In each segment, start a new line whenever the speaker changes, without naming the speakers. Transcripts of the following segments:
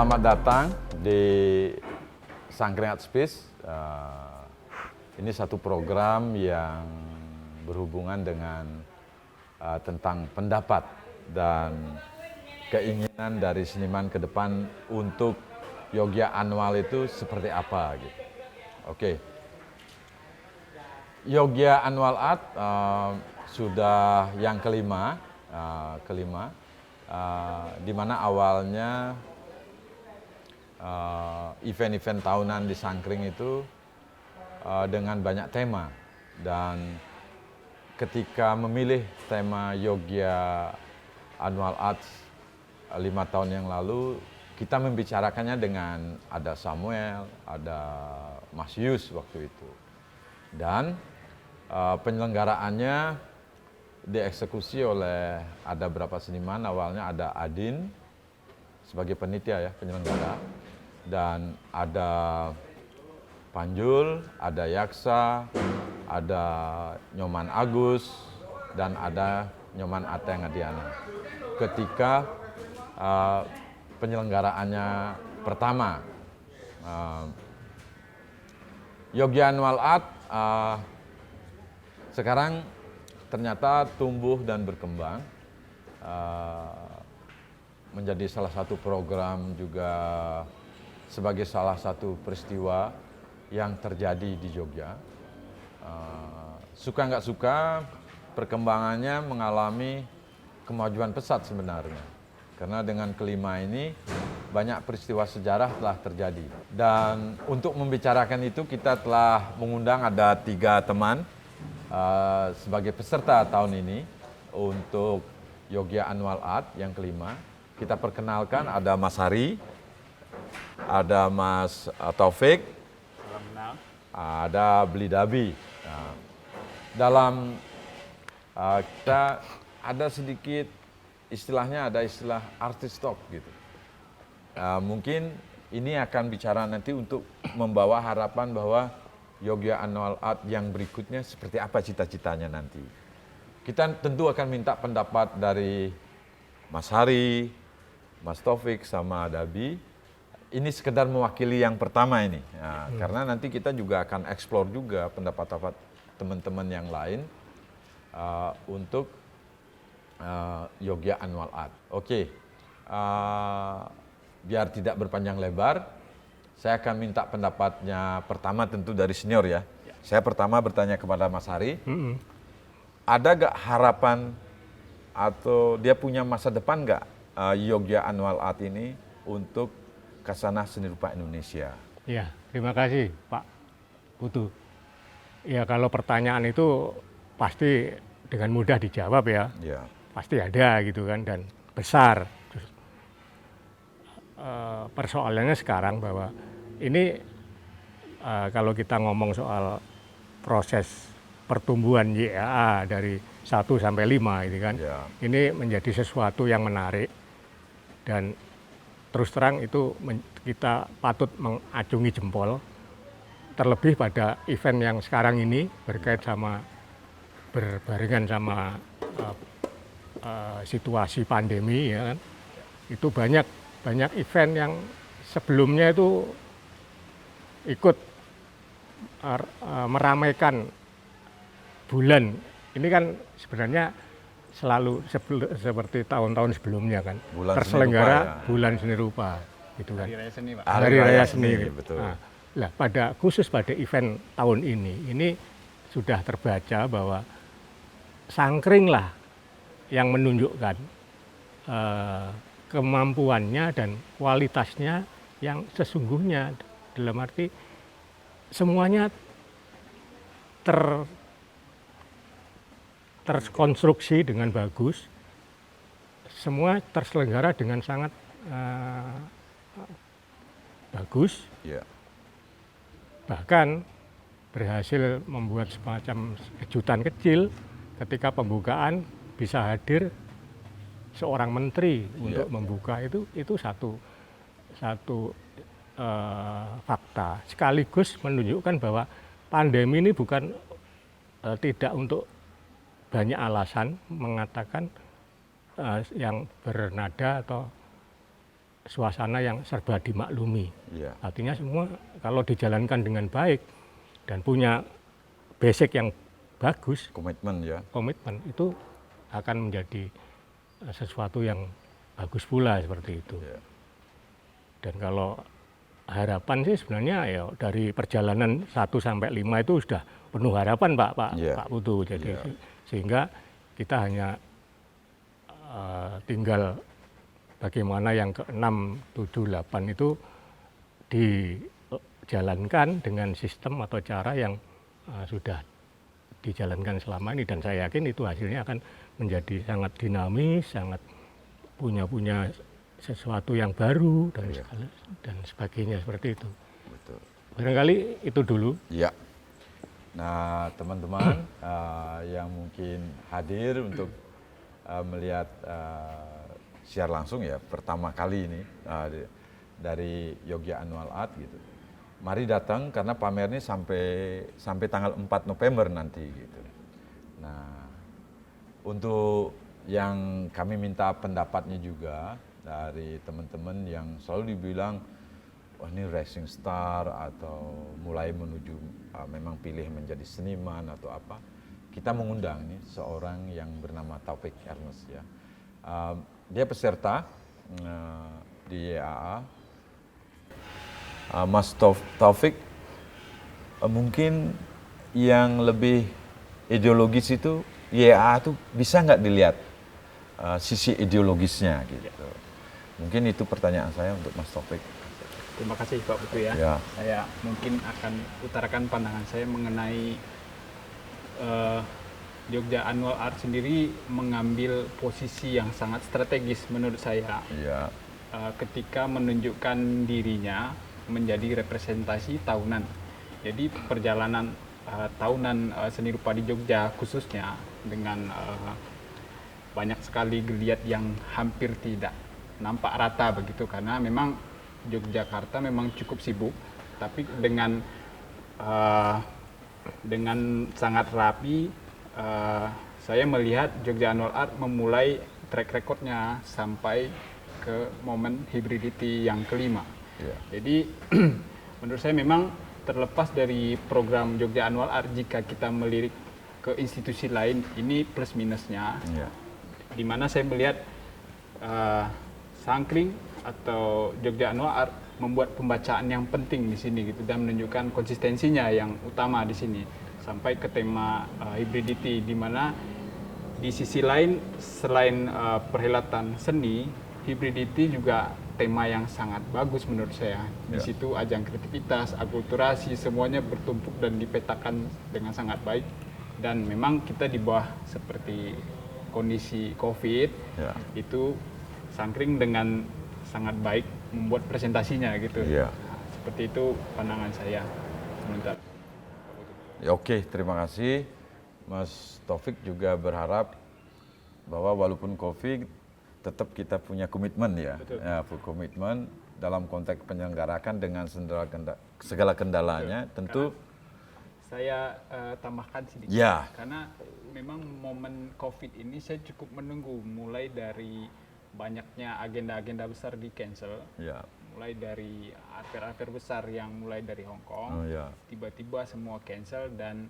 Selamat datang di Sangkring Art Space. Ini satu program yang berhubungan dengan tentang pendapat dan keinginan dari seniman ke depan untuk Yogya Annual itu seperti apa gitu. Oke. Yogya Annual Art sudah yang kelima, di mana awalnya event-event tahunan di Sangkring itu dengan banyak tema, dan ketika memilih tema Yogya Annual Arts 5 tahun yang lalu, kita membicarakannya dengan ada Samuel, ada Mas Yus waktu itu, dan penyelenggaraannya dieksekusi oleh ada beberapa seniman. Awalnya ada Adin sebagai panitia ya, penyelenggara, dan ada Panjul, ada Yaksa, ada Nyoman Agus, dan ada Nyoman Ateng Adiana. Ketika penyelenggaraannya pertama, Yogya Annual Art sekarang ternyata tumbuh dan berkembang menjadi salah satu program, juga sebagai salah satu peristiwa yang terjadi di Jogja. Suka nggak suka, perkembangannya mengalami kemajuan pesat sebenarnya. Karena dengan kelima ini, banyak peristiwa sejarah telah terjadi. Dan untuk membicarakan itu, kita telah mengundang ada 3 teman sebagai peserta tahun ini untuk Yogya Annual Art yang kelima. Kita perkenalkan, ada Mas Hari, ada Mas Taufik, ada Blidabi. Nah, dalam kita ada sedikit istilahnya, ada istilah artist talk gitu. Mungkin ini akan bicara nanti untuk membawa harapan bahwa Yogya Annual Art yang berikutnya seperti apa cita-citanya nanti. Kita tentu akan minta pendapat dari Mas Hari, Mas Taufik, sama Dabi. Ini sekedar mewakili yang pertama ini, karena nanti kita juga akan eksplor juga pendapat-pendapat teman-teman yang lain untuk Yogya Annual Art. Oke, biar tidak berpanjang lebar, saya akan minta pendapatnya pertama tentu dari senior ya. Saya pertama bertanya kepada Mas Hari, ada gak harapan atau dia punya masa depan gak Yogya Annual Art ini untuk Kasanah Seni Rupa Indonesia?
Ya, terima kasih Pak Putu. Ya, kalau pertanyaan itu pasti dengan mudah dijawab ya. Ya. Pasti ada gitu kan, dan besar. Persoalannya sekarang bahwa ini kalau kita ngomong soal proses pertumbuhan YAA dari 1 sampai 5 gitu kan, ini menjadi sesuatu yang menarik, dan terus terang itu kita patut mengacungi jempol, terlebih pada event yang sekarang ini berbarengan sama situasi pandemi ya kan. Itu banyak event yang sebelumnya itu ikut meramaikan bulan. Ini kan sebenarnya selalu seperti tahun-tahun sebelumnya kan,
bulan
terselenggara
seni rupa,
bulan seni rupa gitu kan.
Hari Raya Seni, Pak.
Hari Raya Seni.
Betul.
Nah, khusus pada event tahun ini sudah terbaca bahwa Sangkring lah yang menunjukkan kemampuannya dan kualitasnya yang sesungguhnya, dalam arti semuanya terkonstruksi dengan bagus, semua terselenggara dengan sangat bagus, bahkan berhasil membuat semacam kejutan kecil ketika pembukaan, bisa hadir seorang menteri untuk membuka. Itu satu fakta, sekaligus menunjukkan bahwa pandemi ini bukan tidak untuk banyak alasan mengatakan yang bernada atau suasana yang serba dimaklumi.
Ya.
Artinya semua kalau dijalankan dengan baik dan punya basic yang bagus,
Komitmen ya.
komitmen itu akan menjadi sesuatu yang bagus pula seperti itu.
Ya.
Dan kalau harapan sih sebenarnya ya dari perjalanan 1 sampai 5 itu sudah penuh harapan Pak Putu. Jadi sehingga kita hanya tinggal bagaimana yang ke-6, 7, 8 itu dijalankan dengan sistem atau cara yang sudah dijalankan selama ini, dan saya yakin itu hasilnya akan menjadi sangat dinamis, sangat punya sesuatu yang baru dan sebagainya seperti itu.
Betul.
Barangkali itu dulu.
Ya. Nah, teman-teman yang mungkin hadir untuk melihat siar langsung ya pertama kali ini dari Jogja Annual Art gitu. Mari datang karena pamer ini sampai tanggal 4 November nanti gitu. Nah, untuk yang kami minta pendapatnya juga dari teman-teman yang selalu dibilang wah ini rising star atau mulai menuju memang pilih menjadi seniman atau apa, kita mengundang nih seorang yang bernama Taufik Ernest ya. Dia peserta di YAA. Mas Taufik mungkin yang lebih ideologis itu YAA itu bisa nggak dilihat sisi ideologisnya gitu. Mungkin itu pertanyaan saya untuk Mas Taufik.
Terima kasih Pak Putu ya. Saya mungkin akan utarakan pandangan saya mengenai Jogja Annual Art sendiri mengambil posisi yang sangat strategis menurut saya. Ketika menunjukkan dirinya menjadi representasi tahunan. Jadi perjalanan tahunan seni rupa di Jogja khususnya dengan banyak sekali geliat yang hampir tidak nampak rata begitu, karena memang Yogyakarta memang cukup sibuk, tapi dengan sangat rapi saya melihat Jogja Annual Art memulai track recordnya sampai ke momen hybridity yang kelima. Jadi menurut saya memang terlepas dari program Jogja Annual Art, jika kita melirik ke institusi lain ini plus minusnya, di mana saya melihat Sangkring atau Jogja Annual Art membuat pembacaan yang penting di sini gitu dan menunjukkan konsistensinya yang utama di sini sampai ke tema hybridity, di mana di sisi lain selain perhelatan seni, hybridity juga tema yang sangat bagus menurut saya. Di situ ajang kreativitas, akulturasi semuanya bertumpuk dan dipetakan dengan sangat baik, dan memang kita di bawah seperti kondisi COVID itu Sangkring dengan sangat baik membuat presentasinya gitu. Seperti itu pandangan saya. Sebentar.
Oke, terima kasih. Mas Taufik juga berharap bahwa walaupun COVID tetap kita punya komitmen ya. Komitmen dalam konteks penyelenggarakan dengan segala kendalanya. Tentu
saya tambahkan sedikit. Karena memang momen COVID ini saya cukup menunggu, mulai dari banyaknya agenda-agenda besar di cancel, mulai dari affair-affair besar yang mulai dari Hong Kong, tiba-tiba semua cancel, dan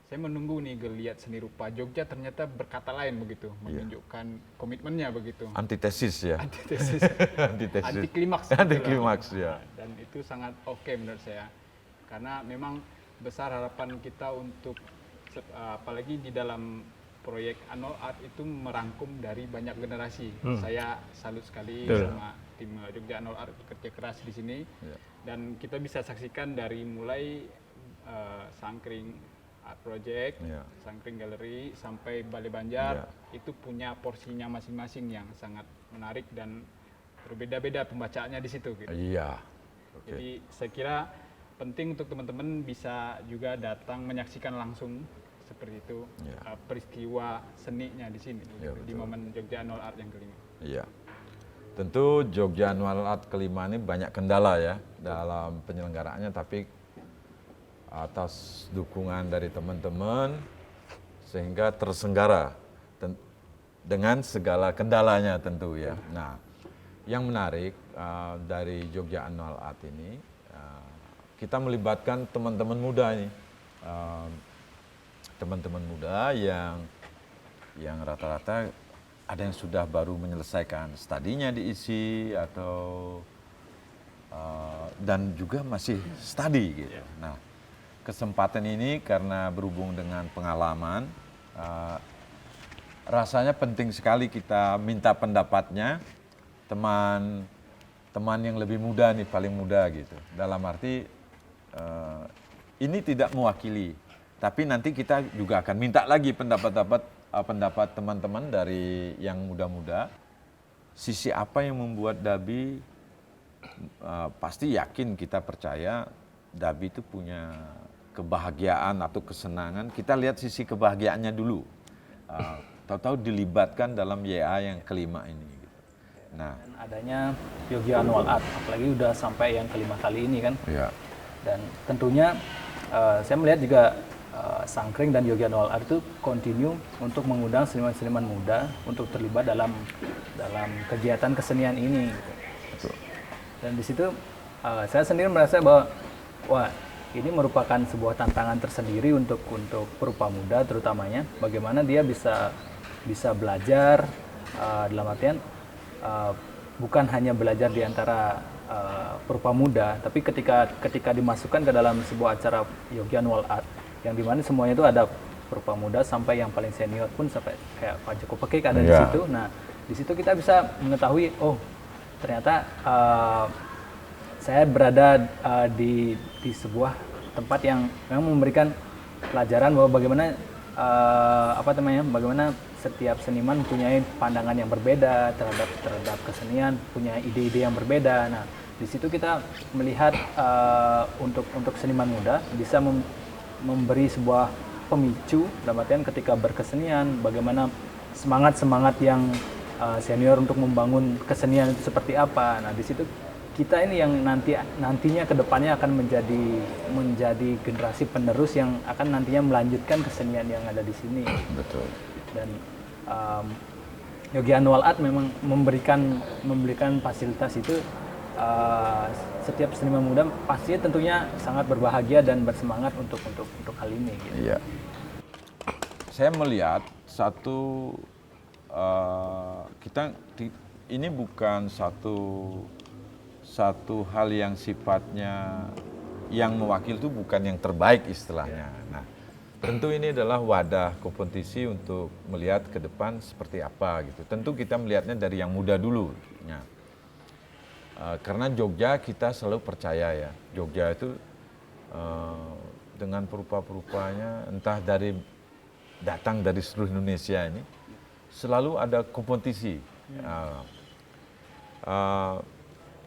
saya menunggu nih geliat seni rupa Jogja ternyata berkata lain begitu, menunjukkan komitmennya begitu.
Antitesis ya.
Antitesis. Anti klimaks ya. Dan itu sangat oke menurut saya, karena memang besar harapan kita untuk apalagi di dalam proyek Annual Art itu merangkum dari banyak generasi. Saya salut sekali sama tim Jogja Annual Art kerja keras di sini, dan kita bisa saksikan dari mulai Sangkring Art Project, Sangkring Gallery sampai Balai Banjar itu punya porsinya masing-masing yang sangat menarik dan berbeda-beda pembacaannya di situ. Gitu. Jadi saya kira penting untuk teman-teman bisa juga datang menyaksikan langsung seperti itu peristiwa seninya di sini di momen Jogja Annual Art yang kelima.
Tentu Jogja Annual Art kelima ini banyak kendala ya dalam penyelenggaraannya, tapi atas dukungan dari teman-teman sehingga terselenggara dengan segala kendalanya tentu ya. Nah, yang menarik dari Jogja Annual Art ini, kita melibatkan teman-teman muda ini, teman-teman muda yang rata-rata ada yang sudah baru menyelesaikan studinya di ISI atau dan juga masih study gitu. Nah, kesempatan ini karena berhubung dengan pengalaman, rasanya penting sekali kita minta pendapatnya teman yang lebih muda nih, paling muda gitu. Dalam arti ini tidak mewakili, tapi nanti kita juga akan minta lagi pendapat teman-teman dari yang muda-muda. Sisi apa yang membuat Dabi, pasti yakin kita percaya Dabi itu punya kebahagiaan atau kesenangan. Kita lihat sisi kebahagiaannya dulu. Tahu-tahu dilibatkan dalam YA yang kelima ini. Nah,
dan adanya Jogja Annual Art, apalagi udah sampai yang kelima kali ini kan.
ya.
Dan tentunya saya melihat juga Sangkring dan Jogja Annual Art itu continue untuk mengundang seniman-seniman muda untuk terlibat dalam kegiatan kesenian ini.
Betul.
Dan di situ saya sendiri merasa bahwa wah, ini merupakan sebuah tantangan tersendiri untuk perupa muda terutamanya, bagaimana dia bisa belajar dalam artian bukan hanya belajar di antara perupa muda, tapi ketika dimasukkan ke dalam sebuah acara Jogja Annual Art yang dimana semuanya itu ada perupa muda sampai yang paling senior pun sampai kayak Pak Joko Pekik ada di situ. Nah, di situ kita bisa mengetahui, oh ternyata saya berada di sebuah tempat yang memang memberikan pelajaran bahwa bagaimana bagaimana setiap seniman mempunyai pandangan yang berbeda terhadap kesenian, punya ide-ide yang berbeda. Nah, di situ kita melihat untuk seniman muda bisa memberi sebuah pemicu dalam artian ketika berkesenian, bagaimana semangat yang senior untuk membangun kesenian itu seperti apa. Nah, di situ kita ini yang nantinya ke depannya akan menjadi generasi penerus yang akan nantinya melanjutkan kesenian yang ada di sini.
Betul.
Dan Jogja Annual Art memang memberikan fasilitas itu. Setiap seniman muda pastinya tentunya sangat berbahagia dan bersemangat untuk hal ini. Gitu.
Iya. Saya melihat ini bukan satu hal yang sifatnya yang mewakili itu bukan yang terbaik istilahnya. Nah, tentu ini adalah wadah kompetisi untuk melihat ke depan seperti apa gitu. Tentu kita melihatnya dari yang muda dulu. Ya. Karena Jogja kita selalu percaya ya, Jogja itu dengan perupa-perupanya entah datang dari seluruh Indonesia ini selalu ada kompetisi.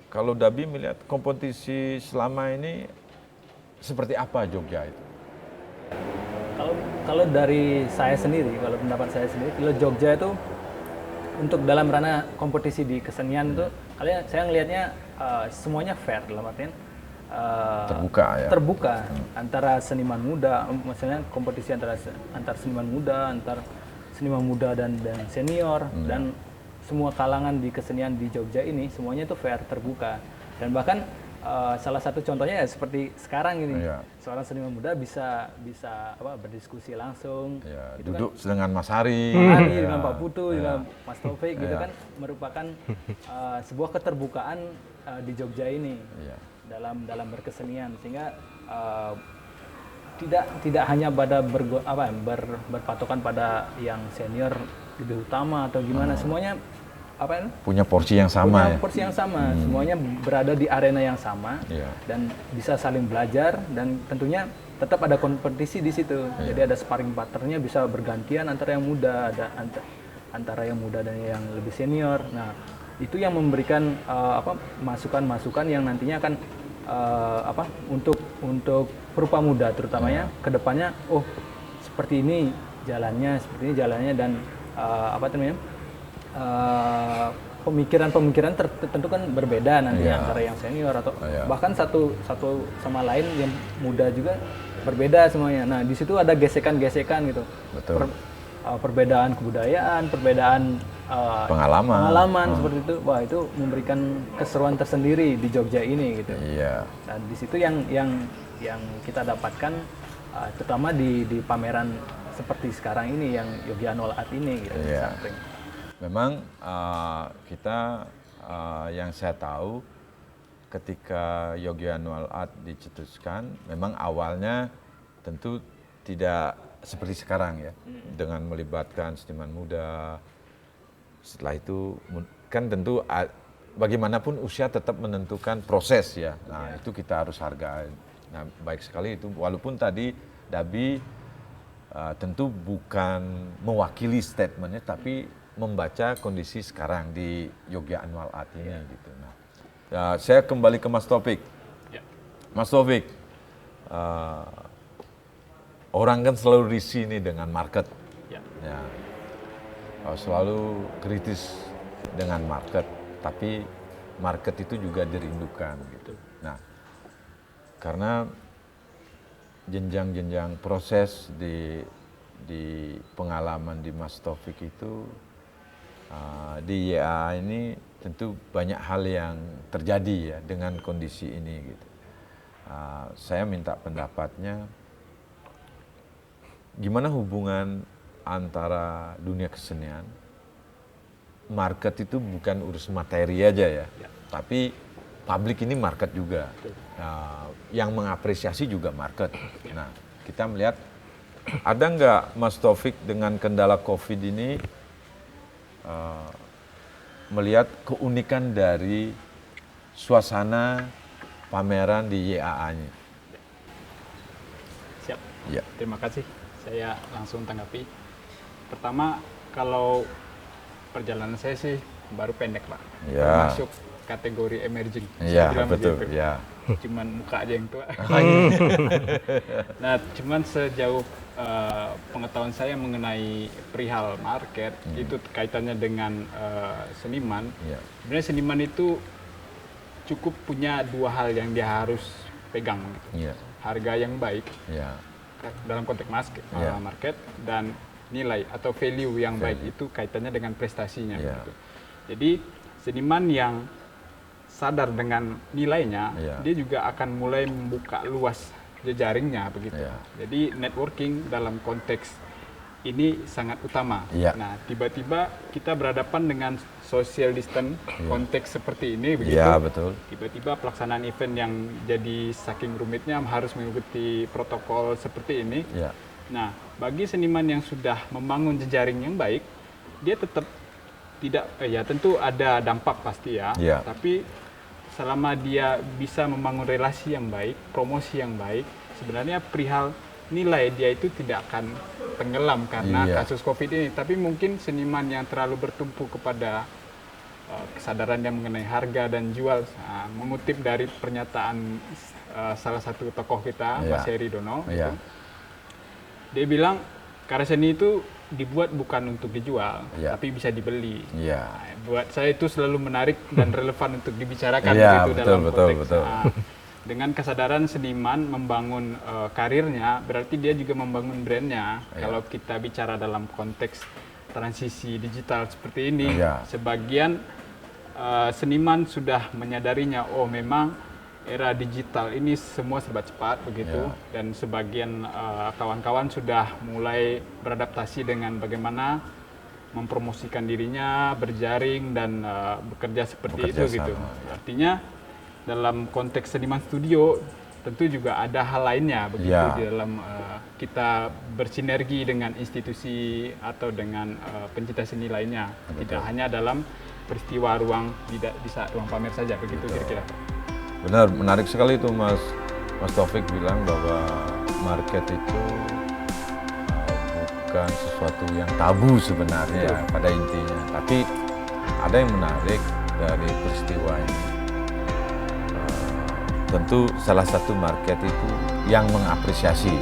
Kalau Dabi melihat kompetisi selama ini seperti apa Jogja itu?
Kalau dari saya sendiri, kalau pendapat saya sendiri, kalau Jogja itu untuk dalam ranah kompetisi di kesenian itu, saya ngelihatnya semuanya fair dalam artian terbuka antara seniman muda, misalnya kompetisi antar seniman muda dan senior dan semua kalangan di kesenian di Jogja ini semuanya itu fair, terbuka. Dan bahkan salah satu contohnya ya seperti sekarang ini, seorang seniman muda bisa berdiskusi langsung, gitu
duduk dengan Mas Hari,
dengan Pak Putu, dengan Mas Taufik, gitu kan, merupakan sebuah keterbukaan di Jogja ini dalam berkesenian, sehingga tidak hanya pada berpatokan pada yang senior lebih utama atau gimana, semuanya
punya porsi yang sama,
semuanya berada di arena yang sama dan bisa saling belajar, dan tentunya tetap ada kompetisi di situ. Jadi ada sparring partnernya, bisa bergantian antara yang muda, antara yang muda dan yang lebih senior. Nah, itu yang memberikan masukan-masukan yang nantinya akan untuk perupa muda terutamanya kedepannya, seperti ini jalannya dan pemikiran tentu kan berbeda nanti antara yang senior atau bahkan satu sama lain yang muda juga berbeda semuanya. Nah, di situ ada gesekan gitu.
Betul.
perbedaan kebudayaan, perbedaan pengalaman seperti itu. Wah, itu memberikan keseruan tersendiri di Jogja ini gitu.
Iya.
Nah, di situ yang kita dapatkan terutama di pameran seperti sekarang ini yang Jogja Annual Art ini gitu.
Iya. Memang kita yang saya tahu ketika Jogja Annual Art dicetuskan, memang awalnya tentu tidak seperti sekarang ya, dengan melibatkan seniman muda. Setelah itu kan tentu bagaimanapun usia tetap menentukan proses ya. Nah itu kita harus hargai. Nah baik sekali itu, walaupun tadi Dabi tentu bukan mewakili statementnya, tapi membaca kondisi sekarang di Jogja Annual Art ini gitu. Nah, saya kembali ke Mas Taufik. Mas Taufik, orang kan selalu risih nih dengan market, ya. Selalu kritis dengan market, tapi market itu juga dirindukan gitu. Nah, karena jenjang-jenjang proses di pengalaman di Mas Taufik itu di YA ini tentu banyak hal yang terjadi ya dengan kondisi ini gitu. Saya minta pendapatnya, gimana hubungan antara dunia kesenian, market itu bukan urus materi aja ya, tapi publik ini market juga. Yang mengapresiasi juga market. Nah, kita melihat ada nggak Mas Taufik dengan kendala COVID ini melihat keunikan dari suasana pameran di YAA-nya?
Siap.
Ya.
Terima kasih. Saya langsung tanggapi. Pertama, kalau perjalanan saya sih baru pendek, Pak.
Ya.
Masuk kategori emerging.
Iya,
Saya bilang
betul.
begitu.
Ya.
Cuman muka aja yang tua. Nah, cuman sejauh pengetahuan saya mengenai perihal market, itu kaitannya dengan seniman.
Ya.
Sebenarnya seniman itu cukup punya dua hal yang dia harus pegang. Gitu.
Ya.
Harga yang baik,
Ya.
dalam konteks
Ya.
market, dan nilai atau value yang baik itu kaitannya dengan prestasinya.
Ya.
Gitu. Jadi seniman yang sadar dengan nilainya,
Ya.
dia juga akan mulai membuka luas jejaringnya begitu.
Ya.
Jadi networking dalam konteks ini sangat utama.
Ya.
Nah, tiba-tiba kita berhadapan dengan social distance konteks seperti ini begitu.
Ya, betul.
Tiba-tiba pelaksanaan event yang jadi saking rumitnya harus mengikuti protokol seperti ini.
Ya.
Nah, bagi seniman yang sudah membangun jejaring yang baik, dia tetap tidak, ya tentu ada dampak pasti ya.
Ya.
Tapi selama dia bisa membangun relasi yang baik, promosi yang baik, sebenarnya perihal nilai dia itu tidak akan tenggelam karena kasus COVID ini. Tapi mungkin seniman yang terlalu bertumpu kepada kesadaran yang mengenai harga dan jual, mengutip dari pernyataan salah satu tokoh kita, Mas Heri Dono, dia bilang karya seni itu dibuat bukan untuk dijual, tapi bisa dibeli. Nah, buat saya itu selalu menarik dan relevan untuk dibicarakan begitu dalam konteks. Dengan kesadaran seniman membangun karirnya, berarti dia juga membangun brandnya. Kalau kita bicara dalam konteks transisi digital seperti ini, sebagian seniman sudah menyadarinya, oh memang era digital ini semua serba cepat begitu, dan sebagian kawan-kawan sudah mulai beradaptasi dengan bagaimana mempromosikan dirinya, berjaring dan bekerja seperti itu gitu. Artinya dalam konteks seniman studio tentu juga ada hal lainnya begitu di dalam kita bersinergi dengan institusi atau dengan pencinta seni lainnya. Tidak hanya dalam peristiwa ruang di saat ruang pamer saja begitu kira-kira.
Benar, menarik sekali itu Mas Taufik bilang bahwa market itu bukan sesuatu yang tabu sebenarnya pada intinya. Tapi ada yang menarik dari peristiwa ini. Tentu salah satu market itu yang mengapresiasi.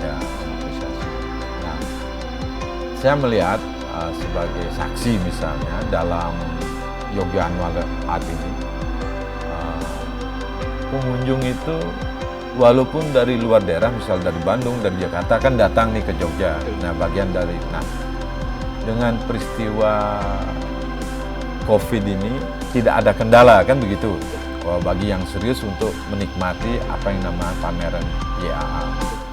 Ya, mengapresiasi. Nah, saya melihat sebagai saksi misalnya dalam Jogja Annual Art ini, pengunjung itu walaupun dari luar daerah, misal dari Bandung, dari Jakarta kan datang nih ke Jogja. Nah, bagian dari, dengan peristiwa COVID ini tidak ada kendala, kan begitu, bagi yang serius untuk menikmati apa yang namanya pameran YAA.